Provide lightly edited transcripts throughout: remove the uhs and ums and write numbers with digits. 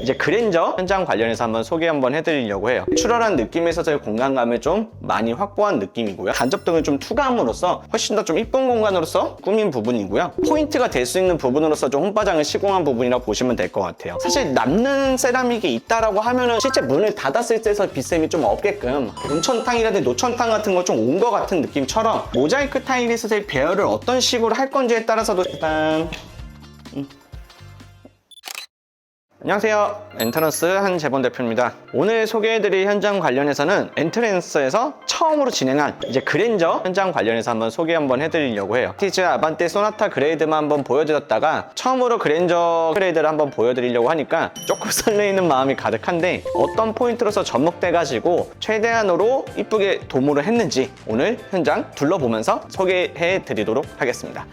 이제 그랜저 현장 관련해서 한번 소개 한번 해드리려고 해요. 출혈한 느낌에 있어서의 공간감을 좀 많이 확보한 느낌이고요. 간접등을 좀 투과함으로써 훨씬 더 좀 이쁜 공간으로서 꾸민 부분이고요. 포인트가 될 수 있는 부분으로서 좀 홈바장을 시공한 부분이라고 보시면 될 것 같아요. 사실 남는 세라믹이 있다라고 하면은 실제 문을 닫았을 때에서 빗샘이 좀 없게끔 온천탕이라든지 노천탕 같은 거 좀 온 것 같은 느낌처럼 모자이크 타일에 있어서의 배열을 어떤 식으로 할 건지에 따라서도 일단 안녕하세요, 엔트런스 한재본 대표입니다. 오늘 소개해드릴 현장 관련해서는 엔트랜스에서 처음으로 진행한 이제 그랜저 현장 관련해서 한번 소개 한번 해드리려고 해요. 티즈 아반떼 소나타 그레이드만 한번 보여드렸다가 처음으로 그랜저 그레이드를 한번 보여드리려고 하니까 조금 설레이는 마음이 가득한데 어떤 포인트로서 접목돼가지고 최대한으로 이쁘게 도모를 했는지 오늘 현장 둘러보면서 소개해드리도록 하겠습니다.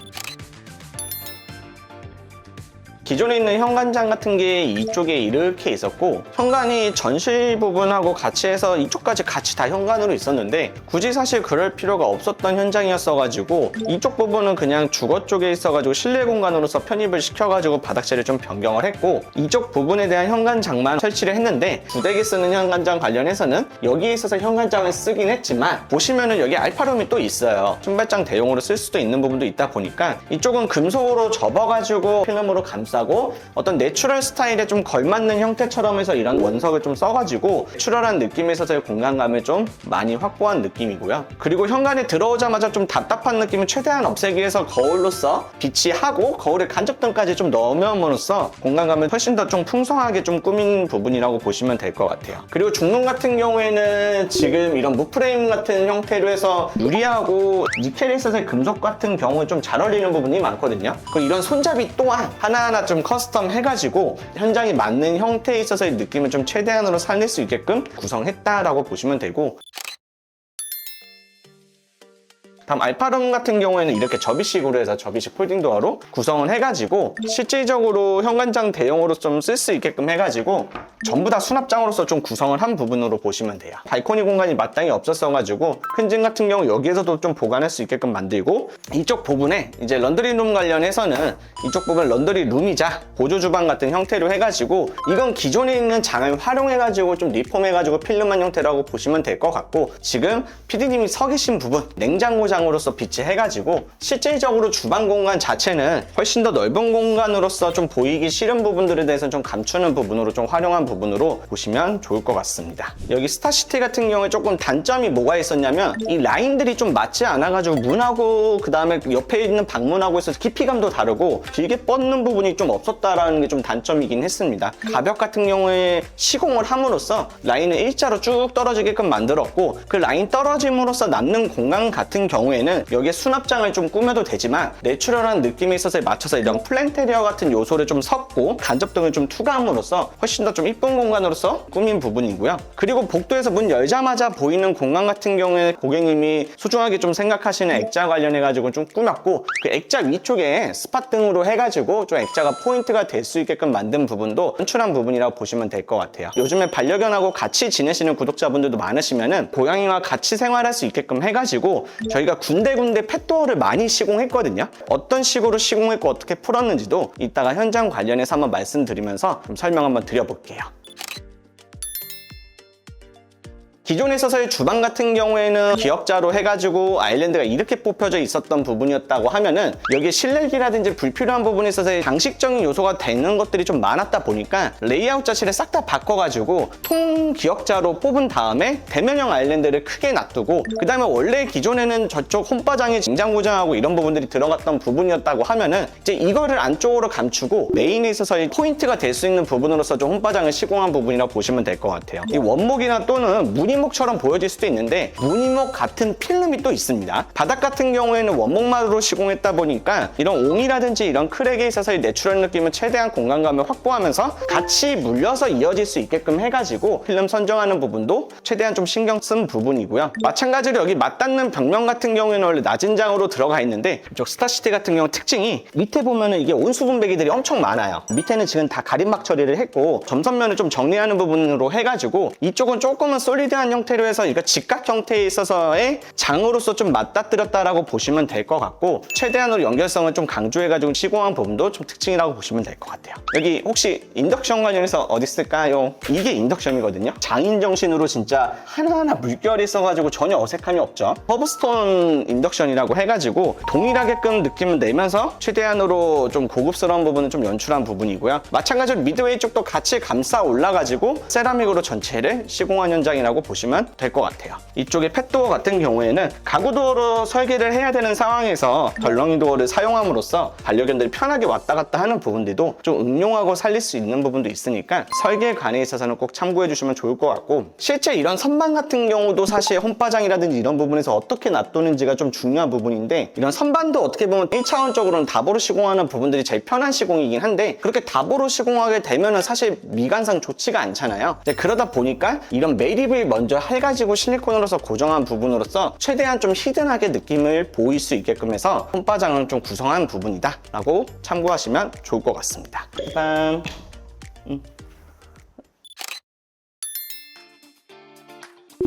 기존에 있는 현관장 같은 게 이쪽에 이렇게 있었고 현관이 전실 부분하고 같이 해서 이쪽까지 같이 다 현관으로 있었는데 굳이 사실 그럴 필요가 없었던 현장이었어가지고 이쪽 부분은 그냥 주거 쪽에 있어가지고 실내 공간으로서 편입을 시켜가지고 바닥재를 좀 변경을 했고 이쪽 부분에 대한 현관장만 설치를 했는데 부대기 쓰는 현관장 관련해서는 여기에 있어서 현관장을 쓰긴 했지만 보시면은 여기 알파룸이 또 있어요. 신발장 대용으로 쓸 수도 있는 부분도 있다 보니까 이쪽은 금속으로 접어가지고 필름으로 감싸 어떤 내추럴 스타일에 좀 걸맞는 형태처럼 해서 이런 원석을 좀 써가지고 출혈한 느낌에 있어서의 공간감을 좀 많이 확보한 느낌이고요. 그리고 현관에 들어오자마자 좀 답답한 느낌을 최대한 없애기 위해서 거울로서 비치하고 거울에 간접등까지 좀 넣음으로써 공간감을 훨씬 더 좀 풍성하게 좀 꾸민 부분이라고 보시면 될 것 같아요. 그리고 중문 같은 경우에는 지금 이런 무프레임 같은 형태로 해서 유리하고 니켈에 있어서의 금속 같은 경우에 좀 잘 어울리는 부분이 많거든요. 이런 손잡이 또한 하나하나 좀 커스텀 해가지고 현장에 맞는 형태에 있어서의 느낌을 좀 최대한으로 살릴 수 있게끔 구성했다라고 보시면 되고 다음 알파룸 같은 경우에는 이렇게 접이식으로 해서 접이식 폴딩 도어로 구성을 해가지고 실질적으로 현관장 대용으로 좀 쓸 수 있게끔 해가지고 전부 다 수납장으로서 좀 구성을 한 부분으로 보시면 돼요. 발코니 공간이 마땅히 없었어가지고 큰 짐 같은 경우 여기에서도 좀 보관할 수 있게끔 만들고 이쪽 부분에 이제 런드리룸 관련해서는 이쪽 부분 런드리룸이자 보조 주방 같은 형태로 해가지고 이건 기존에 있는 장을 활용해가지고 좀 리폼해가지고 필름한 형태라고 보시면 될 것 같고 지금 PD님이 서 계신 부분 냉장고장 으로서 비치해가지고 실질적으로 주방 공간 자체는 훨씬 더 넓은 공간으로서 좀 보이기 싫은 부분들에 대해서 좀 감추는 부분으로 좀 활용한 부분으로 보시면 좋을 것 같습니다. 여기 스타시티 같은 경우에 조금 단점이 뭐가 있었냐면 이 라인들이 좀 맞지 않아가지고 문하고 그 다음에 옆에 있는 방문하고 있어서 깊이감도 다르고 길게 뻗는 부분이 좀 없었다라는 게 좀 단점이긴 했습니다. 가벽 같은 경우에 시공을 함으로써 라인을 일자로 쭉 떨어지게끔 만들었고 그 라인 떨어짐으로써 남는 공간 같은 경우에는 여기에 수납장을 좀 꾸며도 되지만 내추럴한 느낌에 있어서 맞춰서 이런 플랜테리어 같은 요소를 좀 섞고 간접등을 좀 투과함으로써 훨씬 더 좀 이쁜 공간으로서 꾸민 부분이고요. 그리고 복도에서 문 열자마자 보이는 공간 같은 경우에 고객님이 소중하게 좀 생각하시는 액자 관련해가지고 좀 꾸몄고 그 액자 위쪽에 스팟등으로 해가지고 좀 액자가 포인트가 될 수 있게끔 만든 부분도 연출한 부분이라고 보시면 될 것 같아요. 요즘에 반려견하고 같이 지내시는 구독자분들도 많으시면은 고양이와 같이 생활할 수 있게끔 해가지고 저희가 군데군데 펫도어를 많이 시공했거든요. 어떤 식으로 시공했고 어떻게 풀었는지도 이따가 현장 관련해서 한번 말씀드리면서 좀 설명 한번 드려볼게요. 기존에 있어서의 주방 같은 경우에는 기역자로 해가지고 아일랜드가 이렇게 뽑혀져 있었던 부분이었다고 하면은 여기에 실내기라든지 불필요한 부분에 있어서 장식적인 요소가 되는 것들이 좀 많았다 보니까 레이아웃 자체를 싹 다 바꿔가지고 통 기역자로 뽑은 다음에 대면형 아일랜드를 크게 놔두고 그 다음에 원래 기존에는 저쪽 홈바장에 냉장고장하고 이런 부분들이 들어갔던 부분이었다고 하면은 이제 이거를 안쪽으로 감추고 메인에 있어서의 포인트가 될 수 있는 부분으로서 좀 홈바장을 시공한 부분이라고 보시면 될 것 같아요. 이 원목이나 또는 무늬목처럼 보여질 수도 있는데 무늬목 같은 필름이 또 있습니다. 바닥 같은 경우에는 원목마루로 시공했다 보니까 이런 옹이라든지 이런 크랙에 있어서의 내추럴 느낌은 최대한 공간감을 확보하면서 같이 물려서 이어질 수 있게끔 해가지고 필름 선정하는 부분도 최대한 좀 신경 쓴 부분이고요. 마찬가지로 여기 맞닿는 벽면 같은 경우에는 원래 낮은 장으로 들어가 있는데 이쪽 스타시티 같은 경우 특징이 밑에 보면은 이게 온수분배기들이 엄청 많아요. 밑에는 지금 다 가림막 처리를 했고 점선면을 좀 정리하는 부분으로 해가지고 이쪽은 조금은 솔리드한 시공한 형태로 해서 이거 직각 형태에 있어서의 장으로서 좀 맞닥뜨렸다라고 보시면 될 것 같고, 최대한으로 연결성을 좀 강조해가지고 시공한 부분도 좀 특징이라고 보시면 될 것 같아요. 여기 혹시 인덕션 관련해서 어디 있을까요? 이게 인덕션이거든요. 장인 정신으로 진짜 하나하나 물결이 있어가지고 전혀 어색함이 없죠. 허브스톤 인덕션이라고 해가지고 동일하게끔 느낌을 내면서 최대한으로 좀 고급스러운 부분을 좀 연출한 부분이고요. 마찬가지로 미드웨이 쪽도 같이 감싸 올라가지고 세라믹으로 전체를 시공한 현장이라고 보시면 될 것 같아요. 이쪽에 펫도어 같은 경우에는 가구 도어로 설계를 해야 되는 상황에서 덜렁이 도어를 사용함으로써 반려견들이 편하게 왔다 갔다 하는 부분들도 좀 응용하고 살릴 수 있는 부분도 있으니까 설계 관에 있어서는 꼭 참고해 주시면 좋을 것 같고, 실제 이런 선반 같은 경우도 사실 홈바장이라든지 이런 부분에서 어떻게 놔두는지가 좀 중요한 부분인데, 이런 선반도 어떻게 보면 1차원적으로는 다보로 시공하는 부분들이 제일 편한 시공이긴 한데, 그렇게 다보로 시공하게 되면은 사실 미관상 좋지가 않잖아요. 그러다 보니까 이런 매립을 먼저 해가지고 실리콘으로서 고정한 부분으로서 최대한 좀 히든하게 느낌을 보일 수 있게끔 해서 홈바장을 좀 구성한 부분이다 라고 참고하시면 좋을 것 같습니다. 일단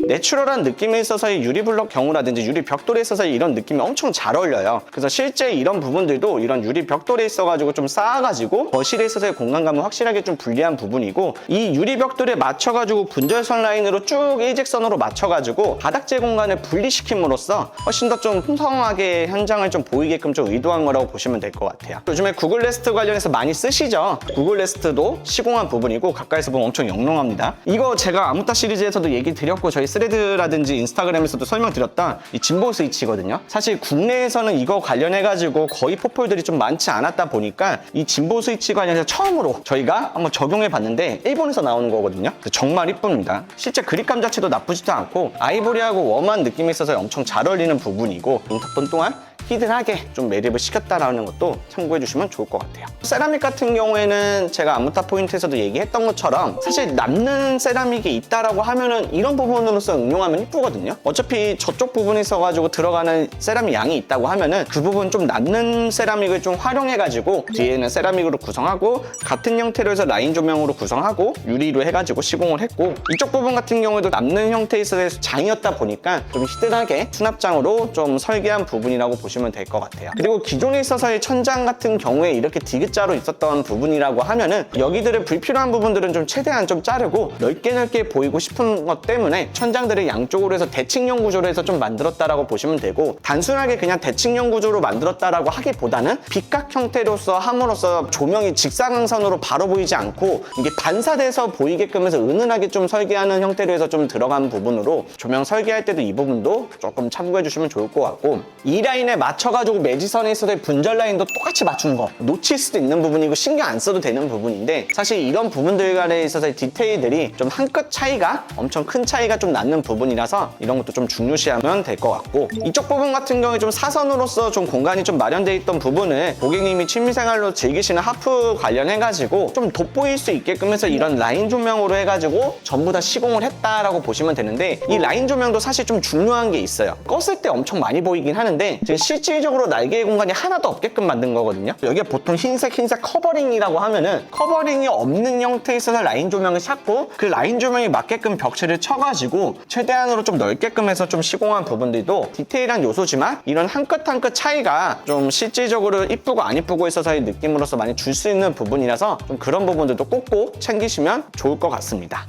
내추럴한 느낌에 있어서의 유리블럭 경우라든지 유리 벽돌에 있어서의 이런 느낌이 엄청 잘 어울려요. 그래서 실제 이런 부분들도 이런 유리 벽돌에 있어가지고 좀 쌓아가지고 거실에 있어서의 공간감을 확실하게 좀 분리한 부분이고, 이 유리 벽돌에 맞춰가지고 분절선 라인으로 쭉 일직선으로 맞춰가지고 바닥재 공간을 분리시킴으로써 훨씬 더 좀 풍성하게 현장을 좀 보이게끔 좀 의도한 거라고 보시면 될 것 같아요. 요즘에 구글 네스트 관련해서 많이 쓰시죠? 구글 네스트도 시공한 부분이고 가까이서 보면 엄청 영롱합니다. 이거 제가 아무따 시리즈에서도 얘기 드렸고 저희 스레드라든지 인스타그램에서도 설명드렸던 이 진보 스위치거든요. 사실 국내에서는 이거 관련해가지고 거의 포폴들이 좀 많지 않았다 보니까 이 진보 스위치 관련해서 처음으로 저희가 한번 적용해봤는데 일본에서 나오는 거거든요. 정말 이쁩니다. 실제 그립감 자체도 나쁘지도 않고 아이보리하고 웜한 느낌이 있어서 엄청 잘 어울리는 부분이고, 롱터폰 또한 히든하게 좀 매립을 시켰다라는 것도 참고해 주시면 좋을 것 같아요. 세라믹 같은 경우에는 제가 안무타 포인트에서도 얘기했던 것처럼 사실 남는 세라믹이 있다라고 하면은 이런 부분으로서 응용하면 이쁘거든요. 어차피 저쪽 부분에 있어가지고 들어가는 세라믹 양이 있다고 하면은 그 부분 좀 남는 세라믹을 좀 활용해가지고 뒤에는 세라믹으로 구성하고 같은 형태로 해서 라인 조명으로 구성하고 유리로 해가지고 시공을 했고, 이쪽 부분 같은 경우에도 남는 형태에 있어서 장이었다 보니까 좀 히든하게 수납장으로 좀 설계한 부분이라고 보시면 될 것 같아요. 그리고 기존에 있어서의 천장 같은 경우에 이렇게 디귿자로 있었던 부분이라고 하면은 여기들의 불필요한 부분들은 좀 최대한 좀 자르고 넓게 보이고 싶은 것 때문에 천장들을 양쪽으로 해서 대칭형 구조로 해서 좀 만들었다라고 보시면 되고, 단순하게 그냥 대칭형 구조로 만들었다라고 하기보다는 빗각 형태로서 함으로써 조명이 직사광선으로 바로 보이지 않고 이게 반사돼서 보이게끔 해서 은은하게 좀 설계하는 형태로 해서 좀 들어간 부분으로 조명 설계할 때도 이 부분도 조금 참고해 주시면 좋을 것 같고, 이 라인에 맞춰가지고 매지선에 있어서의 분절 라인도 똑같이 맞춘 거 놓칠 수도 있는 부분이고 신경 안 써도 되는 부분인데, 사실 이런 부분들 간에 있어서의 디테일들이 좀 한 끗 차이가 엄청 큰 차이가 좀 나는 부분이라서 이런 것도 좀 중요시하면 될 것 같고, 이쪽 부분 같은 경우에 좀 사선으로서 좀 공간이 좀 마련되어 있던 부분을 고객님이 취미생활로 즐기시는 하프 관련해가지고 좀 돋보일 수 있게끔 해서 이런 라인 조명으로 해가지고 전부 다 시공을 했다라고 보시면 되는데, 이 라인 조명도 사실 좀 중요한 게 있어요. 껐을 때 엄청 많이 보이긴 하는데 지금 실질적으로 날개의 공간이 하나도 없게끔 만든 거거든요. 여기가 보통 흰색 커버링이라고 하면은 커버링이 없는 형태에 있어서 라인 조명을 찾고 그 라인 조명이 맞게끔 벽체를 쳐가지고 최대한으로 좀 넓게끔 해서 좀 시공한 부분들도 디테일한 요소지만 이런 한 끗 한 끗 차이가 좀 실질적으로 이쁘고 안 이쁘고 있어서의 느낌으로서 많이 줄 수 있는 부분이라서 좀 그런 부분들도 꼭꼭 챙기시면 좋을 것 같습니다.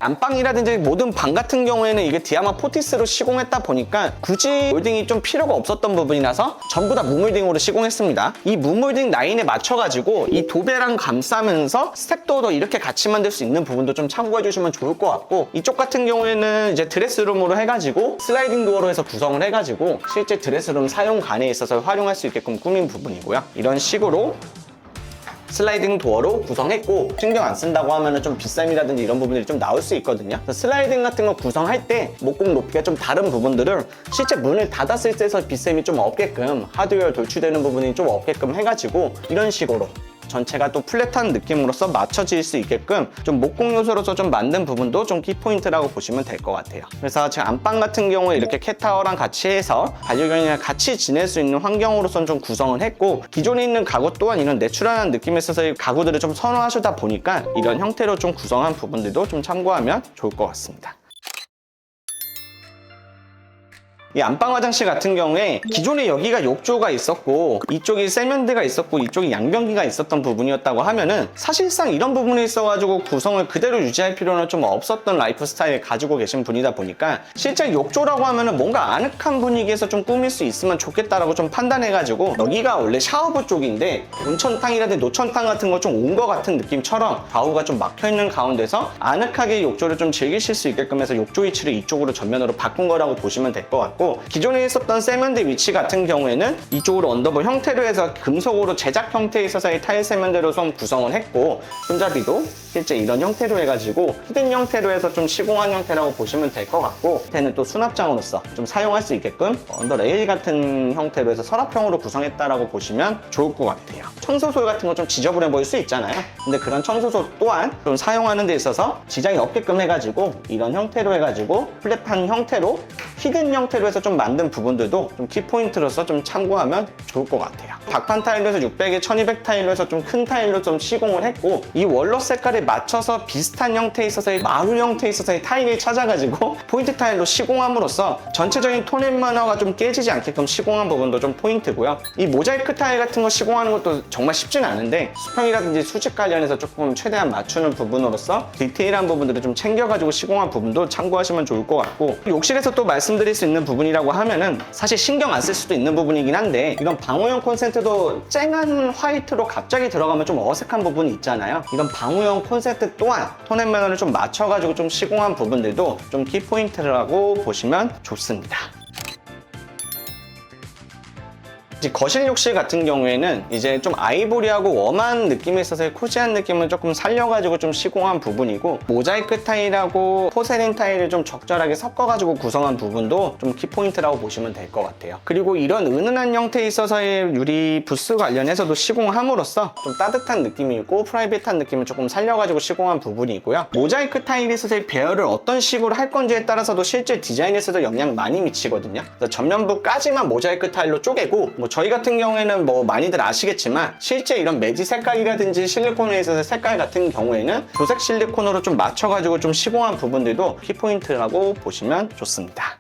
안방이라든지 모든 방 같은 경우에는 이게 디아마 포티스로 시공했다 보니까 굳이 몰딩이 좀 필요가 없었던 부분이라서 전부 다 무몰딩으로 시공했습니다. 이 무몰딩 라인에 맞춰가지고 이 도배랑 감싸면서 스텝도어도 이렇게 같이 만들 수 있는 부분도 좀 참고해 주시면 좋을 것 같고, 이쪽 같은 경우에는 이제 드레스룸으로 해가지고 슬라이딩 도어로 해서 구성을 해가지고 실제 드레스룸 사용관에 있어서 활용할 수 있게끔 꾸민 부분이고요. 이런 식으로 슬라이딩 도어로 구성했고, 신경 안 쓴다고 하면 좀 빗샘이라든지 이런 부분들이 좀 나올 수 있거든요. 슬라이딩 같은 거 구성할 때 목공 높이가 좀 다른 부분들을 실제 문을 닫았을 때에서 빗샘이 좀 없게끔 하드웨어 돌출되는 부분이 좀 없게끔 해가지고 이런 식으로 전체가 또 플랫한 느낌으로서 맞춰질 수 있게끔 좀 목공 요소로서 좀 만든 부분도 좀 키포인트라고 보시면 될 것 같아요. 그래서 제 안방 같은 경우에 이렇게 캣타워랑 같이 해서 반려견이랑 같이 지낼 수 있는 환경으로선 좀 구성을 했고, 기존에 있는 가구 또한 이런 내추럴한 느낌에 있어서 가구들을 좀 선호하시다 보니까 이런 형태로 좀 구성한 부분들도 좀 참고하면 좋을 것 같습니다. 이 안방 화장실 같은 경우에 기존에 여기가 욕조가 있었고 이쪽이 세면대가 있었고 이쪽이 양변기가 있었던 부분이었다고 하면은 사실상 이런 부분에 있어가지고 구성을 그대로 유지할 필요는 좀 없었던 라이프 스타일 가지고 계신 분이다 보니까 실제 욕조라고 하면은 뭔가 아늑한 분위기에서 좀 꾸밀 수 있으면 좋겠다라고 좀 판단해가지고 여기가 원래 샤워부 쪽인데 온천탕이라든지 노천탕 같은 거 좀 온 것 같은 느낌처럼 좌우가 좀 막혀있는 가운데서 아늑하게 욕조를 좀 즐기실 수 있게끔 해서 욕조 위치를 이쪽으로 전면으로 바꾼 거라고 보시면 될 것 같고, 기존에 있었던 세면대 위치 같은 경우에는 이쪽으로 언더볼 형태로 해서 금속으로 제작 형태에 있어서의 타일 세면대로 좀 구성을 했고, 손잡이도 실제 이런 형태로 해가지고 히든 형태로 해서 좀 시공한 형태라고 보시면 될 것 같고, 밑에는 또 수납장으로서 좀 사용할 수 있게끔 언더 레일 같은 형태로 해서 서랍형으로 구성했다라고 보시면 좋을 것 같아요. 청소소 같은 거 좀 지저분해 보일 수 있잖아요. 근데 그런 청소소 또한 좀 사용하는 데 있어서 지장이 없게끔 해가지고 이런 형태로 해가지고 플랫한 형태로 히든 형태로 해서 좀 만든 부분들도 좀 키포인트로서 좀 참고하면 좋을 것 같아요. 박판 타일로 해서 600에 1200 타일로 해서 좀 큰 타일로 좀 시공을 했고, 이 원로 색깔에 맞춰서 비슷한 형태에 있어서의 마루 형태에 있어서의 타일을 찾아가지고 포인트 타일로 시공함으로써 전체적인 톤앤 매너가 좀 깨지지 않게끔 시공한 부분도 좀 포인트고요. 이 모자이크 타일 같은 거 시공하는 것도 정말 쉽진 않은데 수평이라든지 수직 관련해서 조금 최대한 맞추는 부분으로서 디테일한 부분들을 좀 챙겨가지고 시공한 부분도 참고하시면 좋을 것 같고, 욕실에서 또 말씀드릴 수 있는 부분이라고 하면은 사실 신경 안 쓸 수도 있는 부분이긴 한데, 이런 방호형 콘센트도 쨍한 화이트로 갑자기 들어가면 좀 어색한 부분이 있잖아요. 이런 방호형 콘센트 또한 톤앤 매너를 좀 맞춰가지고 좀 시공한 부분들도 좀 키포인트라고 보시면 좋습니다. 거실 욕실 같은 경우에는 이제 좀 아이보리하고 웜한 느낌에 있어서 코지한 느낌을 조금 살려가지고 좀 시공한 부분이고, 모자이크 타일하고 포세린 타일을 좀 적절하게 섞어가지고 구성한 부분도 좀 키포인트라고 보시면 될 것 같아요. 그리고 이런 은은한 형태에 있어서의 유리 부스 관련해서도 시공함으로써 좀 따뜻한 느낌이 있고 프라이빗한 느낌을 조금 살려가지고 시공한 부분이고요. 모자이크 타일에 있어서의 배열을 어떤 식으로 할 건지에 따라서도 실제 디자인에서도 영향 많이 미치거든요. 그래서 전면부까지만 모자이크 타일로 쪼개고, 저희 같은 경우에는 많이들 아시겠지만 실제 이런 매지 색깔이라든지 실리콘에 있어서 색깔 같은 경우에는 도색 실리콘으로 좀 맞춰가지고 좀 시공한 부분들도 키포인트라고 보시면 좋습니다.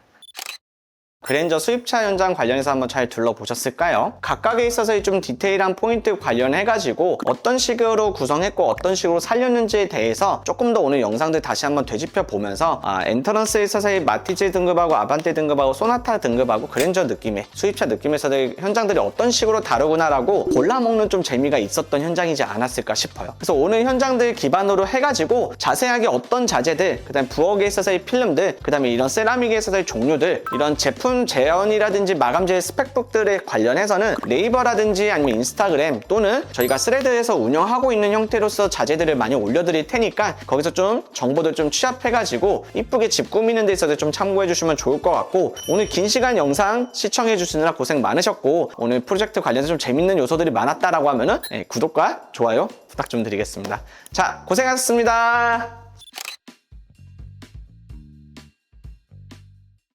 그랜저 수입차 현장 관련해서 한번 잘 둘러보셨을까요? 각각에 있어서 좀 디테일한 포인트 관련해가지고 어떤 식으로 구성했고 어떤 식으로 살렸는지에 대해서 조금 더 오늘 영상들 다시 한번 되짚어 보면서 엔터런스에 있어서의 마티즈 등급하고 아반떼 등급하고 소나타 등급하고 그랜저 느낌의 수입차 느낌에서의 현장들이 어떤 식으로 다르구나라고 골라먹는 좀 재미가 있었던 현장이지 않았을까 싶어요. 그래서 오늘 현장들 기반으로 해가지고 자세하게 어떤 자재들, 그 다음에 부엌에 있어서의 필름들, 그 다음에 이런 세라믹에 있어서의 종류들, 이런 제품 제언이라든지 마감재 스펙북들에 관련해서는 네이버라든지 아니면 인스타그램 또는 저희가 스레드에서 운영하고 있는 형태로서 자재들을 많이 올려드릴 테니까 거기서 좀 정보들 좀 취합해가지고 이쁘게 집 꾸미는 데 있어서 좀 참고해 주시면 좋을 것 같고, 오늘 긴 시간 영상 시청해 주시느라 고생 많으셨고 오늘 프로젝트 관련해서 좀 재밌는 요소들이 많았다라고 하면은 구독과 좋아요 부탁 좀 드리겠습니다. 자, 고생하셨습니다.